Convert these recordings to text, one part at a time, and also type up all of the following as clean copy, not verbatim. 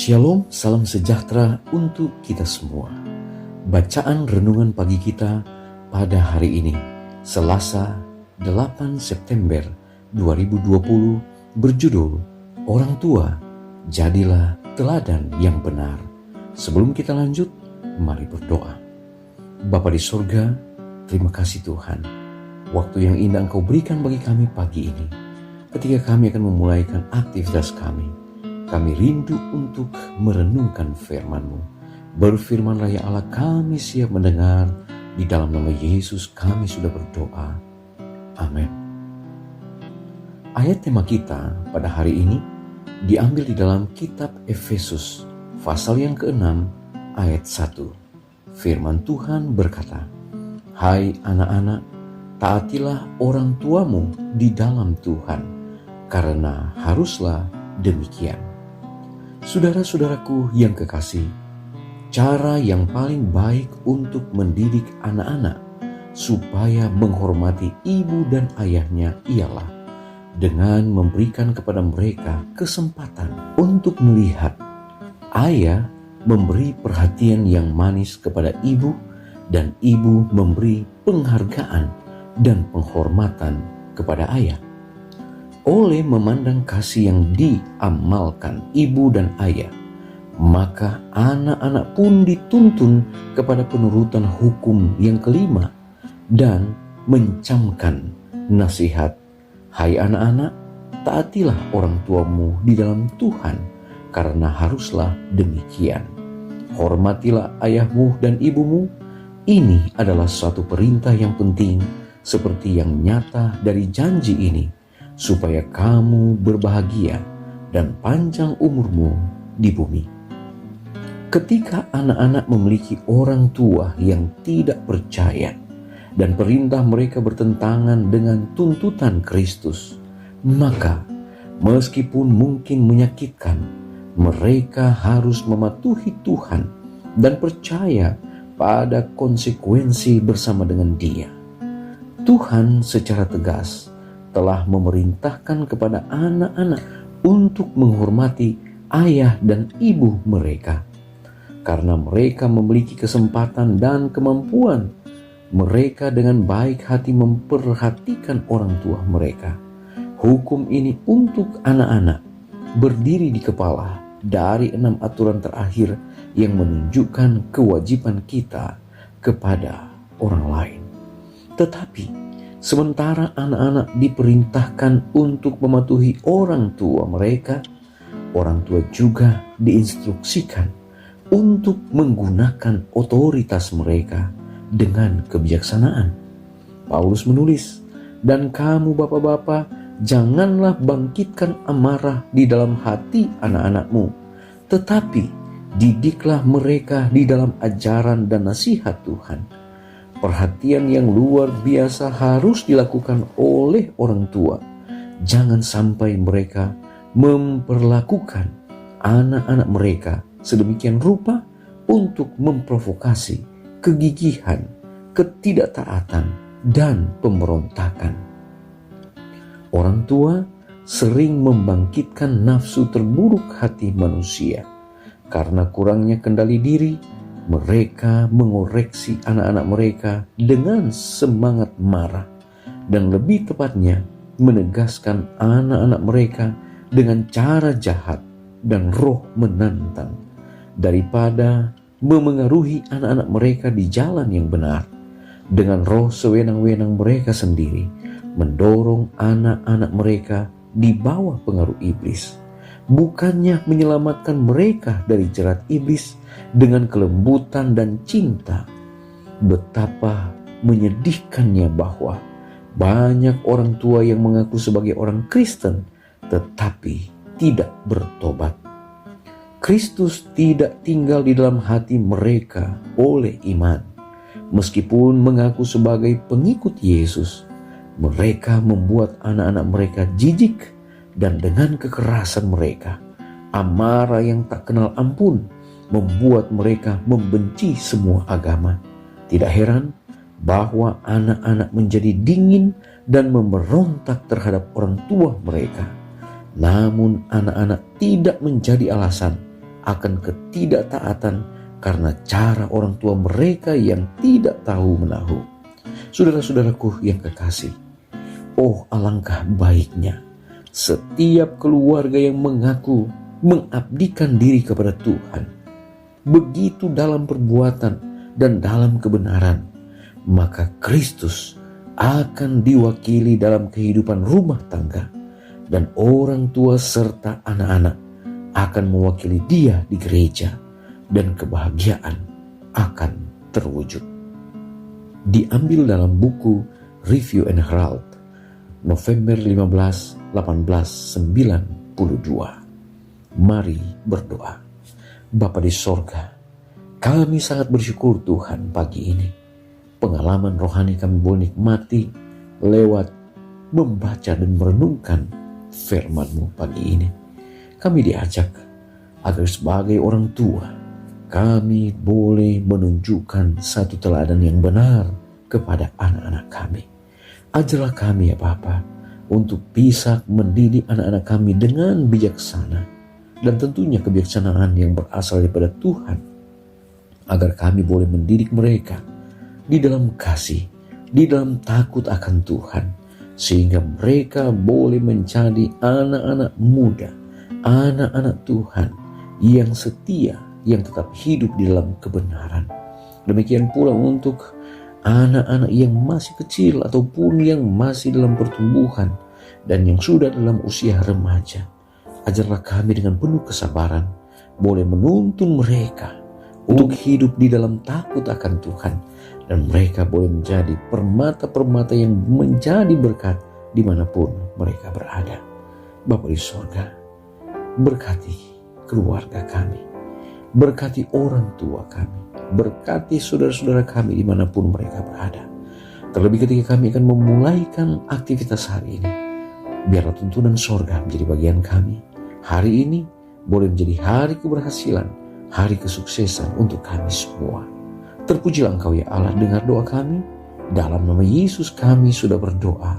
Shalom, salam sejahtera untuk kita semua. Bacaan renungan pagi kita pada hari ini, Selasa 8 September 2020, berjudul Orang Tua, Jadilah Teladan yang Benar. Sebelum kita lanjut, mari berdoa. Bapa di sorga, terima kasih Tuhan. Waktu yang indah Engkau berikan bagi kami pagi ini, ketika kami akan memulaikan aktivitas kami. Kami rindu untuk merenungkan firman-Mu. Berfirmanlah ya Allah, kami siap mendengar. Di dalam nama Yesus kami sudah berdoa. Amin. Ayat tema kita pada hari ini diambil di dalam kitab Efesus, pasal yang ke-6, ayat 1. Firman Tuhan berkata, "Hai anak-anak, taatilah orang tuamu di dalam Tuhan, karena haruslah demikian." Saudara-saudaraku yang kekasih, cara yang paling baik untuk mendidik anak-anak supaya menghormati ibu dan ayahnya ialah dengan memberikan kepada mereka kesempatan untuk melihat ayah memberi perhatian yang manis kepada ibu dan ibu memberi penghargaan dan penghormatan kepada ayah. Oleh memandang kasih yang diamalkan ibu dan ayah, maka anak-anak pun dituntun kepada penurutan hukum yang kelima dan mencamkan nasihat, "Hai anak-anak, taatilah orang tuamu di dalam Tuhan, karena haruslah demikian. Hormatilah ayahmu dan ibumu." Ini adalah suatu perintah yang penting seperti yang nyata dari janji ini, supaya kamu berbahagia dan panjang umurmu di bumi. Ketika anak-anak memiliki orang tua yang tidak percaya dan perintah mereka bertentangan dengan tuntutan Kristus, maka meskipun mungkin menyakitkan, mereka harus mematuhi Tuhan dan percaya pada konsekuensi bersama dengan Dia. Tuhan secara tegas telah memerintahkan kepada anak-anak untuk menghormati ayah dan ibu mereka. Karena mereka memiliki kesempatan dan kemampuan, mereka dengan baik hati memperhatikan orang tua mereka. Hukum ini untuk anak-anak berdiri di kepala dari 6 aturan terakhir yang menunjukkan kewajiban kita kepada orang lain. Tetapi sementara anak-anak diperintahkan untuk mematuhi orang tua mereka, orang tua juga diinstruksikan untuk menggunakan otoritas mereka dengan kebijaksanaan. Paulus menulis, "Dan kamu bapak-bapak, janganlah bangkitkan amarah di dalam hati anak-anakmu, tetapi didiklah mereka di dalam ajaran dan nasihat Tuhan." Perhatian yang luar biasa harus dilakukan oleh orang tua. Jangan sampai mereka memperlakukan anak-anak mereka sedemikian rupa untuk memprovokasi kegigihan, ketidaktaatan, dan pemberontakan. Orang tua sering membangkitkan nafsu terburuk hati manusia. Karena kurangnya kendali diri, mereka mengoreksi anak-anak mereka dengan semangat marah, dan lebih tepatnya menegaskan anak-anak mereka dengan cara jahat dan roh menantang, daripada memengaruhi anak-anak mereka di jalan yang benar dengan roh sewenang-wenang mereka sendiri, mendorong anak-anak mereka di bawah pengaruh iblis. Bukannya menyelamatkan mereka dari jerat iblis dengan kelembutan dan cinta. Betapa menyedihkannya bahwa banyak orang tua yang mengaku sebagai orang Kristen tetapi tidak bertobat. Kristus tidak tinggal di dalam hati mereka oleh iman. Meskipun mengaku sebagai pengikut Yesus, mereka membuat anak-anak mereka jijik, dan dengan kekerasan mereka, amarah yang tak kenal ampun membuat mereka membenci semua agama. Tidak heran bahwa anak-anak menjadi dingin dan memberontak terhadap orang tua mereka. Namun anak-anak tidak menjadi alasan akan ketidaktaatan karena cara orang tua mereka yang tidak tahu menahu. Saudara-saudaraku yang kekasih, oh alangkah baiknya setiap keluarga yang mengaku mengabdikan diri kepada Tuhan, begitu dalam perbuatan dan dalam kebenaran, maka Kristus akan diwakili dalam kehidupan rumah tangga, dan orang tua serta anak-anak akan mewakili Dia di gereja, dan kebahagiaan akan terwujud. Diambil dalam buku Review and Herald, November 15, 1892. Mari berdoa. Bapa di sorga, kami sangat bersyukur Tuhan pagi ini. Pengalaman rohani kami boleh nikmati lewat membaca dan merenungkan firman-Mu pagi ini. Kami diajak agar sebagai orang tua, kami boleh menunjukkan satu teladan yang benar kepada anak-anak kami. Ajarlah kami ya Bapa, untuk bisa mendidik anak-anak kami dengan bijaksana, dan tentunya kebijaksanaan yang berasal daripada Tuhan, agar kami boleh mendidik mereka di dalam kasih, di dalam takut akan Tuhan, sehingga mereka boleh menjadi anak-anak muda, anak-anak Tuhan yang setia, yang tetap hidup di dalam kebenaran. Demikian pula untuk anak-anak yang masih kecil ataupun yang masih dalam pertumbuhan dan yang sudah dalam usia remaja. Ajarlah kami dengan penuh kesabaran boleh menuntun mereka untuk hidup di dalam takut akan Tuhan, dan mereka boleh menjadi permata-permata yang menjadi berkat dimanapun mereka berada. Bapa di sorga, berkati keluarga kami, berkati orang tua kami, berkati saudara-saudara kami dimanapun mereka berada. Terlebih ketika kami akan memulaikan aktivitas hari ini, biarlah tuntunan sorga menjadi bagian kami. Hari ini boleh menjadi hari keberhasilan, hari kesuksesan untuk kami semua. Terpujilah Engkau ya Allah, dengar doa kami. Dalam nama Yesus kami sudah berdoa.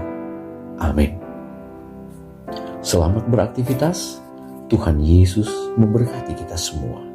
Amin. Selamat beraktivitas. Tuhan Yesus memberkati kita semua.